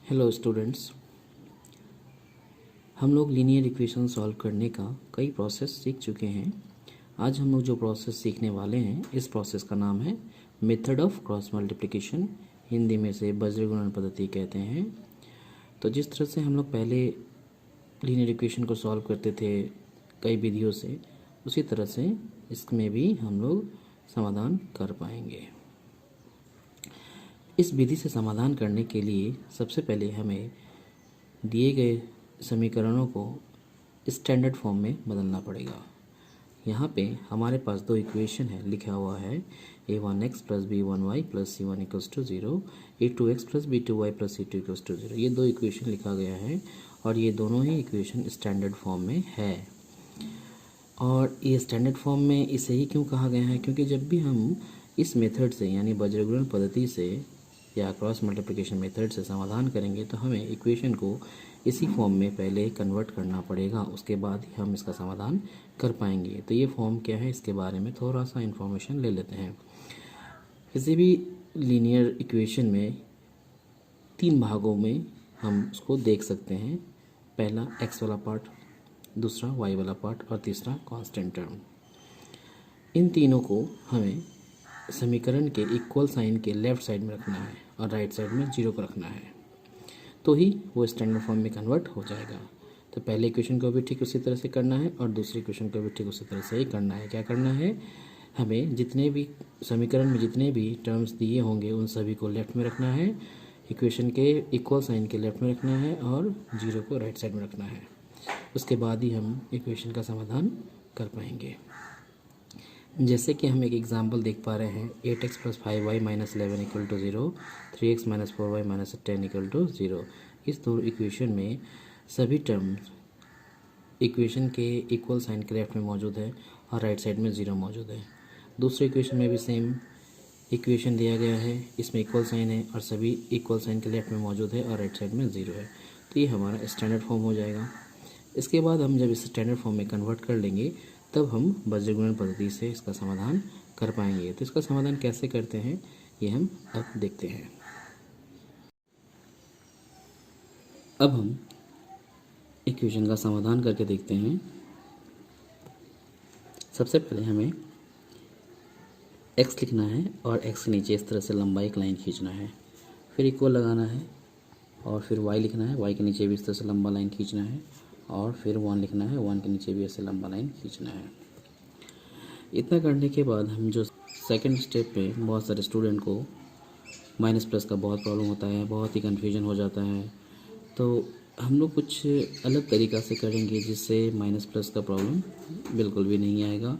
Hello students, हम लोग linear equation solve करने का कई प्रोसेस सीख चुके हैं। आज हम लोग जो प्रोसेस सीखने वाले हैं, इस प्रोसेस का नाम है method of cross multiplication. Hindi में से बज्र गुणन पद्धति कहते हैं। तो जिस तरह से हम लोग पहले लीनियर इक्वेशन को सॉल्व करते थे कई विधियों से, उसी तरह से इसमें भी हम लोग समाधान कर पाएंगे। इस विधि से समाधान करने के लिए सबसे पहले हमें दिए गए समीकरणों को स्टैंडर्ड फॉर्म में बदलना पड़ेगा। यहाँ पे हमारे पास दो इक्वेशन है, लिखा हुआ है a1x plus b1y plus c1 equals to 0, a2x plus b2y plus c2 equals to 0। ये दो इक्वेशन लिखा गया है और ये दोनों ही इक्वेशन स्टैंडर्ड फॉर्म में है। और ये स्टैंडर्ड फॉर्म में इसे ही क्यों कहा गया है? क्योंकि जब भी हम इस मेथड से यानी बज्रगुणन पद्धति से या क्रॉस मल्टीप्लिकेशन मेथड से समाधान करेंगे तो हमें इक्वेशन को इसी फॉर्म में पहले कन्वर्ट करना पड़ेगा, उसके बाद ही हम इसका समाधान कर पाएंगे। तो ये फॉर्म क्या है, इसके बारे में थोड़ा सा इन्फॉर्मेशन ले लेते हैं। किसी भी लीनियर इक्वेशन में तीन भागों में हम उसको देख सकते हैं। पहला x वाला पार्ट, दूसरा y वाला पार्ट और तीसरा कांस्टेंट टर्म। इन तीनों को हमें समीकरण के इक्वल साइन के लेफ्ट साइड में रखना है और राइट साइड में 0 को रखना है, तो ही वो स्टैंडर्ड फॉर्म में कन्वर्ट हो जाएगा। तो पहले इक्वेशन को भी ठीक उसी तरह से करना है और दूसरे इक्वेशन को भी ठीक उसी तरह से ही करना है। क्या करना है, हमें जितने भी समीकरण में जितने भी टर्म्स दिए होंगे उन सभी को लेफ्ट में रखना है, इक्वेशन के इक्वल साइन के लेफ्ट में रखना है और 0 को राइट साइड में रखना है। उसके बाद ही हम इक्वेशन का समाधान कर पाएंगे। जैसे कि हम एक एग्जाम्पल देख पा रहे हैं, 8x plus 5y minus 11 equal to 0, 3x minus 4y minus 10 equal to 0। इस दो इक्वेशन में सभी टर्म्स इक्वेशन के इक्वल साइन के लेफ्ट में मौजूद है और राइट साइड में 0 मौजूद है। दूसरे इक्वेशन में भी सेम इक्वेशन दिया गया है, इसमें इक्वल साइन है और सभी इक्वल साइन के लेफ्ट में मौजूद है और राइट साइड में 0 है। तो ये हमारा स्टैंडर्ड फॉर्म हो जाएगा। इसके बाद हम जब इसे स्टैंडर्ड फॉर्म में कन्वर्ट कर लेंगे तब हम बज्रगुणन पद्धति से इसका समाधान कर पाएंगे। तो इसका समाधान कैसे करते हैं ये हम अब देखते हैं। अब हम इक्वेशन का समाधान करके देखते हैं। सबसे पहले हमें x लिखना है और x के नीचे इस तरह से लंबा एक लाइन खींचना है, फिर इक्वल लगाना है और फिर y लिखना है, y के नीचे भी इस तरह से लंबा लाइन खींचना है और फिर 1 लिखना है, 1 के नीचे भी ऐसे लंबा लाइन खींचना है। इतना करने के बाद हम जो सेकंड स्टेप पे बहुत सारे स्टूडेंट को माइनस प्लस का बहुत प्रॉब्लम होता है, बहुत ही कन्फ्यूजन हो जाता है, तो हम लोग कुछ अलग तरीक़ा से करेंगे जिससे माइनस प्लस का प्रॉब्लम बिल्कुल भी नहीं आएगा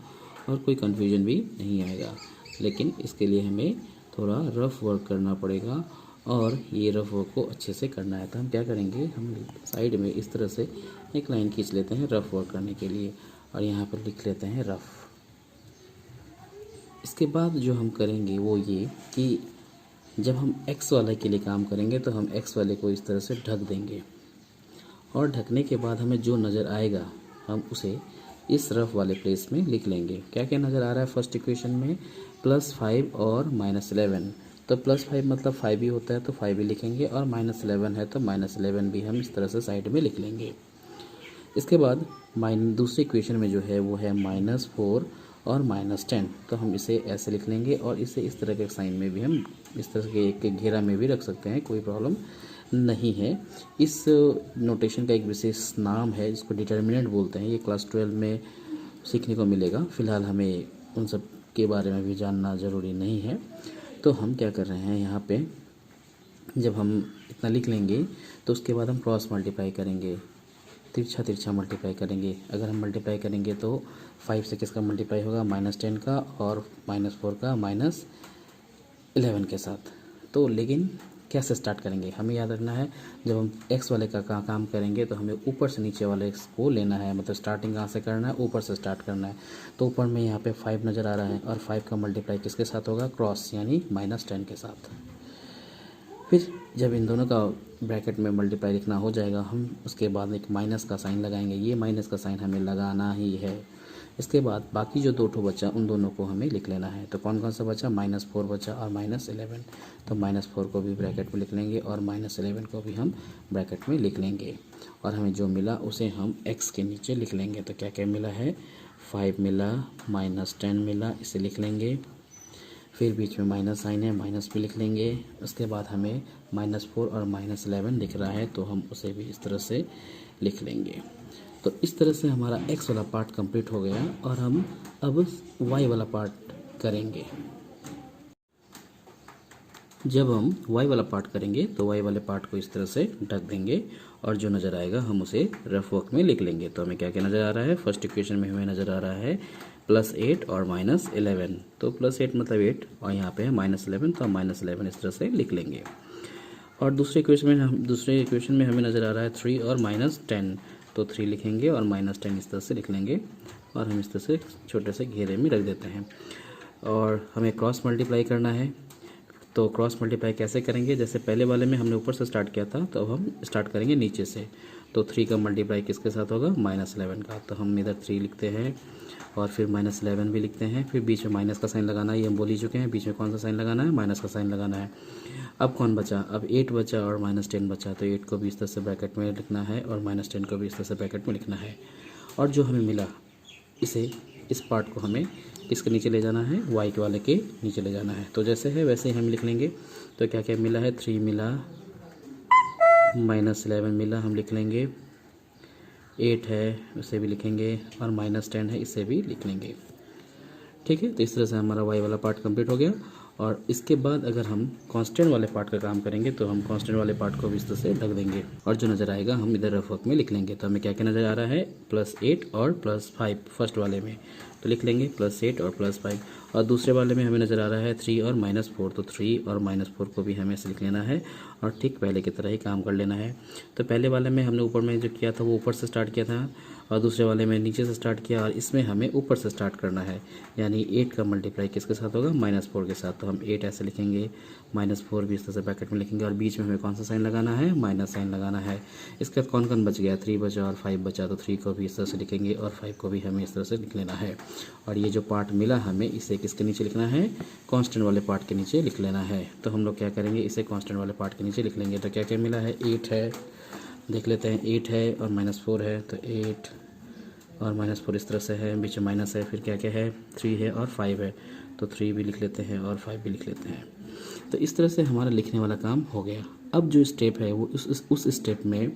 और कोई कन्फ्यूजन भी नहीं आएगा। लेकिन इसके लिए हमें थोड़ा रफ़ वर्क करना पड़ेगा और ये रफ़ वर्क को अच्छे से करना है। तो हम क्या करेंगे, हम साइड में इस तरह से एक लाइन खींच लेते हैं रफ़ वर्क करने के लिए और यहाँ पर लिख लेते हैं रफ़। इसके बाद जो हम करेंगे वो ये कि जब हम x वाले के लिए काम करेंगे तो हम x वाले को इस तरह से ढक देंगे और ढकने के बाद हमें जो नज़र आएगा हम उसे इस रफ वाले प्लेस में लिख लेंगे। क्या क्या नज़र आ रहा है फर्स्ट इक्वेशन में, +5 और -11। तो +5 मतलब 5 ही होता है तो 5 ही लिखेंगे और -11 है तो -11 भी हम इस तरह से साइड में लिख लेंगे। इसके बाद दूसरी इक्वेशन में जो है वो है -4 और -10, तो हम इसे ऐसे लिख लेंगे और इसे इस तरह के साइन में भी हम इस तरह के एक घेरा में भी रख सकते हैं, कोई प्रॉब्लम नहीं है। इस नोटेशन का एक विशेष नाम है जिसको डिटर्मिनेंट बोलते हैं, ये क्लास 12 में सीखने को मिलेगा। फ़िलहाल हमें उन सब के बारे में भी जानना ज़रूरी नहीं है। तो हम क्या कर रहे हैं, यहाँ पे जब हम इतना लिख लेंगे तो उसके बाद हम क्रॉस मल्टीप्लाई करेंगे, तिरछा तिरछा मल्टीप्लाई करेंगे। अगर हम मल्टीप्लाई करेंगे तो 5 से किसका मल्टीप्लाई होगा, -10 का और -4 का -11 के साथ। तो लेकिन कैसे स्टार्ट करेंगे, हमें याद रखना है जब हम x वाले का काम करेंगे तो हमें ऊपर से नीचे वाले x को लेना है, मतलब स्टार्टिंग कहाँ से करना है, ऊपर से स्टार्ट करना है। तो ऊपर में यहाँ पे 5 नज़र आ रहा है और 5 का मल्टीप्लाई किसके साथ होगा, क्रॉस यानी -10 के साथ। फिर जब इन दोनों का ब्रैकेट में मल्टीप्लाई लिखना हो जाएगा हम उसके बाद एक माइनस का साइन लगाएंगे। ये माइनस का साइन हमें लगाना ही है इसके बाद बाकी जो 2 ठो बचा उन दोनों को हमें लिख लेना है। तो कौन कौन सा बचा, -4 बचा और -11। तो -4 को भी ब्रैकेट में लिख लेंगे और -11 को भी हम ब्रैकेट में लिख लेंगे और हमें जो मिला उसे हम x के नीचे लिख लेंगे। तो क्या क्या मिला है, 5 मिला, -10 मिला, इसे लिख लेंगे। फिर बीच में माइनस साइन है, माइनस भी लिख लेंगे। उसके बाद हमें -4 और -11 दिख रहा है तो हम उसे भी इस तरह से लिख लेंगे। तो इस तरह से हमारा x वाला पार्ट कंप्लीट हो गया और हम अब y वाला पार्ट करेंगे। जब हम y वाला पार्ट करेंगे तो y वाले पार्ट को इस तरह से ढक देंगे और जो नज़र आएगा हम उसे रफ वर्क में लिख लेंगे। तो हमें क्या क्या नज़र आ रहा है, फर्स्ट इक्वेशन में हमें नज़र आ रहा है +8 और -11। तो +8 मतलब 8 और यहाँ पे है -11, तो हम -11 इस तरह से लिख लेंगे। और दूसरे इक्वेशन में हमें नज़र आ रहा है 3 और -10, तो 3 लिखेंगे और -10 इस तरह से लिख लेंगे और हम इस तरह से छोटे से घेरे में रख देते हैं। और हमें क्रॉस मल्टीप्लाई करना है। तो क्रॉस मल्टीप्लाई कैसे करेंगे, जैसे पहले वाले में हमने ऊपर से स्टार्ट किया था तो अब हम स्टार्ट करेंगे नीचे से। तो 3 का मल्टीप्लाई किसके साथ होगा, -11 का। तो हम इधर 3 लिखते हैं और फिर -11 भी लिखते हैं। फिर बीच में माइनस का साइन लगाना है, ये हम बोल ही चुके हैं। बीच में कौन सा साइन लगाना है, माइनस का साइन लगाना है। अब कौन बचा, अब 8 बचा और -10 बचा। तो 8 को भी इस तरह से ब्रैकेट में लिखना है और -10 को भी इस तरह से ब्रैकेट में लिखना है। और जो हमें मिला इस पार्ट को हमें किसके नीचे ले जाना है, y के वाले के नीचे ले जाना है। तो जैसे है वैसे ही हम लिख लेंगे। तो क्या क्या मिला है, 3 मिला, -11 मिला, हम लिख लेंगे। 8 है उसे भी लिखेंगे और -10 है इसे भी लिख लेंगे। ठीक है, तो इस तरह से हमारा y वाला पार्ट कंप्लीट हो गया। और इसके बाद अगर हम कांस्टेंट वाले पार्ट का काम करेंगे तो हम कांस्टेंट वाले पार्ट को भी इस तरह से ढक देंगे और जो नज़र आएगा हम इधर रफ वर्क में लिख लेंगे। तो हमें क्या क्या नज़र आ रहा है, +8 और +5 फर्स्ट वाले में, तो लिख लेंगे +8 और +5। और दूसरे वाले में हमें नज़र आ रहा है 3 और -4, तो 3 और -4 को भी हमें ऐसे लिख लेना है और ठीक पहले की तरह ही काम कर लेना है। तो पहले वाले में हमने ऊपर में जो किया था वो ऊपर से स्टार्ट किया था और दूसरे वाले में नीचे से स्टार्ट किया और इसमें हमें ऊपर से स्टार्ट करना है। यानी 8 का मल्टीप्लाई किसके साथ होगा, -4 के साथ। तो हम 8 ऐसे लिखेंगे, -4 भी इस तरह से ब्रैकेट में लिखेंगे और बीच में हमें कौन सा साइन लगाना है, माइनस साइन लगाना है। इसके बाद कौन कौन बच गया, 3 बचा और 5 बचा। तो 3 को भी इस तरह से लिखेंगे और 5 को भी हमें इस तरह से लिख लेना है। और ये जो पार्ट मिला हमें इसे किसके नीचे लिखना है, कांस्टेंट वाले पार्ट के नीचे लिख लेना है। तो हम लोग क्या करेंगे, इसे कांस्टेंट वाले पार्ट के नीचे लिख लेंगे। तो क्या क्या मिला है, 8 है, देख लेते हैं, 8 है और -4 है। तो 8 और -4 इस तरह से है, बीच में माइनस है। फिर क्या क्या है, 3 है और 5 है। तो 3 भी लिख लेते हैं और 5 भी लिख लेते हैं। तो इस तरह से हमारा लिखने वाला काम हो गया। अब जो स्टेप है वो उस स्टेप में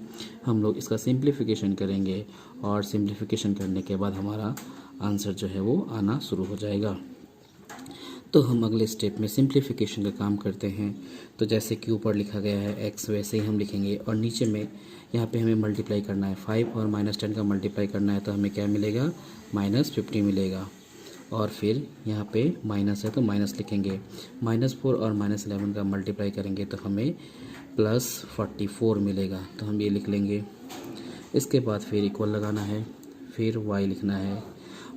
हम लोग इसका सिंप्लीफिकेशन करेंगे और सिंप्लीफिकेशन करने के बाद हमारा आंसर जो है वो आना शुरू हो जाएगा। तो हम अगले स्टेप में सिंप्लीफिकेशन का काम करते हैं। तो जैसे कि ऊपर लिखा गया है x, वैसे ही हम लिखेंगे और नीचे में यहाँ पे हमें मल्टीप्लाई करना है, 5 और -10 का मल्टीप्लाई करना है। तो हमें क्या मिलेगा, -50 मिलेगा। और फिर यहाँ पे माइनस है तो माइनस लिखेंगे। -4 और -11 का मल्टीप्लाई करेंगे तो हमें +44 मिलेगा। तो हम ये लिख लेंगे। इसके बाद फिर इक्वल लगाना है, फिर y लिखना है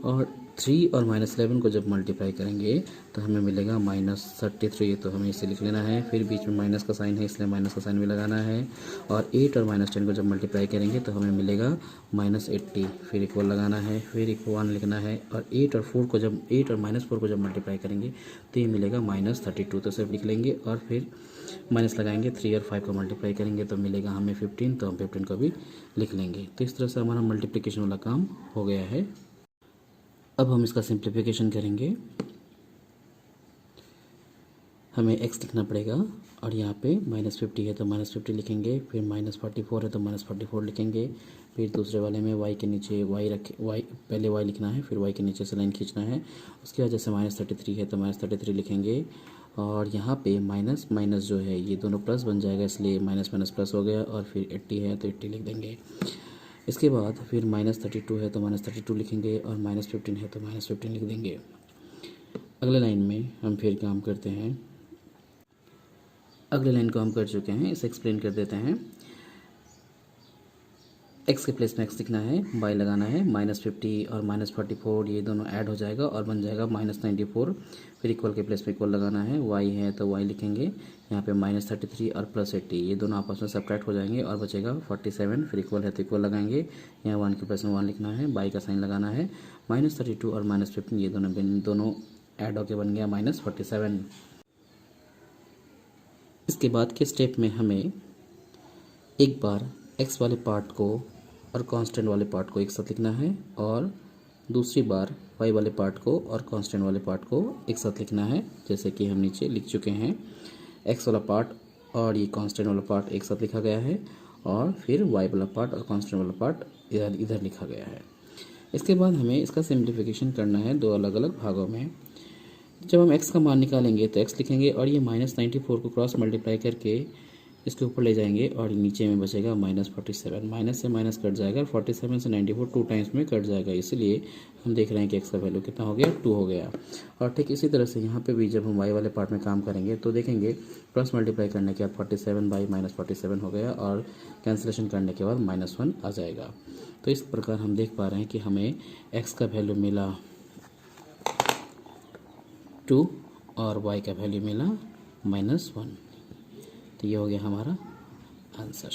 और 3 और -11 को जब मल्टीप्लाई करेंगे तो हमें मिलेगा -33। तो हमें इसे लिख लेना है। फिर बीच में माइनस का साइन है इसलिए माइनस का साइन भी लगाना है। और 8 और -10 को जब मल्टीप्लाई करेंगे तो हमें मिलेगा -80। फिर इक्वल लगाना है, फिर इक्वल 1 लिखना है। और 8 और -4 को जब मल्टीप्लाई करेंगे तो ये मिलेगा -32। तो सिर्फ लिख लेंगे और फिर माइनस लगाएंगे। 3 और 5 को मल्टीप्लाई करेंगे तो मिलेगा हमें 15। तो हम 15 को भी लिख लेंगे। तो इस तरह से हमारा मल्टीप्लिकेशन वाला काम हो गया है। अब हम इसका सिंप्लीफिकेशन करेंगे। हमें x लिखना पड़ेगा और यहाँ पे -50 है तो -50 लिखेंगे। फिर -44 है तो -44 लिखेंगे। फिर दूसरे वाले में y के नीचे पहले y लिखना है, फिर y के नीचे से लाइन खींचना है। उसके बाद जैसे -33 है तो -33 लिखेंगे। और यहाँ पे माइनस माइनस जो है ये दोनों प्लस बन जाएगा, इसलिए माइनस माइनस प्लस हो गया। और फिर 80 है तो 80 लिख देंगे। इसके बाद फिर -32 है तो -32 लिखेंगे और -15 है तो -15 लिख देंगे। अगले लाइन में हम फिर काम करते हैं। अगले लाइन को हम कर चुके हैं, इसे एक्सप्लेन कर देते हैं। एक्स के प्लेस में एक्स लिखना है, वाई लगाना है, -50 और -44 ये दोनों ऐड हो जाएगा और बन जाएगा -94। फिर इक्वल के प्लेस में इक्वल लगाना है, वाई है तो वाई लिखेंगे, यहाँ पे -33 और +80 ये दोनों आपस में सब्ट्रैक्ट हो जाएंगे और बचेगा 47। फिर इक्वल है तो इक्वल लगाएंगे, यहाँ 1 के प्लेस में 1 लिखना है, बाई का साइन लगाना है, -32 और -15 ये दोनों ऐड होकर बन गया -47। इसके बाद के स्टेप में हमें एक बार एक्स वाले पार्ट को और कांस्टेंट वाले पार्ट को एक साथ लिखना है और दूसरी बार वाई वाले पार्ट को और कांस्टेंट वाले पार्ट को एक साथ लिखना है, जैसे कि हम नीचे लिख चुके हैं। एक्स वाला पार्ट और ये कांस्टेंट वाला पार्ट एक साथ लिखा गया है और फिर वाई वाला पार्ट और कांस्टेंट वाला पार्ट इधर लिखा गया है। इसके बाद हमें इसका सिंप्लीफिकेशन करना है दो अलग अलग भागों में। जब हम x का मान निकालेंगे तो x लिखेंगे और ये -94 को क्रॉस मल्टीप्लाई करके इसके ऊपर ले जाएंगे और नीचे में बचेगा -47। माइनस से माइनस कट जाएगा, 47 से 94 2 टाइम्स में कट जाएगा, इसलिए हम देख रहे हैं कि x का वैल्यू कितना हो गया, 2 हो गया। और ठीक इसी तरह से यहाँ पे भी जब हम y वाले पार्ट में काम करेंगे तो देखेंगे क्रॉस मल्टीप्लाई करने के बाद 47 बाई -47 हो गया और कैंसिलेशन करने के बाद -1 आ जाएगा। तो इस प्रकार हम देख पा रहे हैं कि हमें x का वैल्यू मिला 2 और y का वैल्यू मिला -1। तो ये हो गया हमारा आंसर।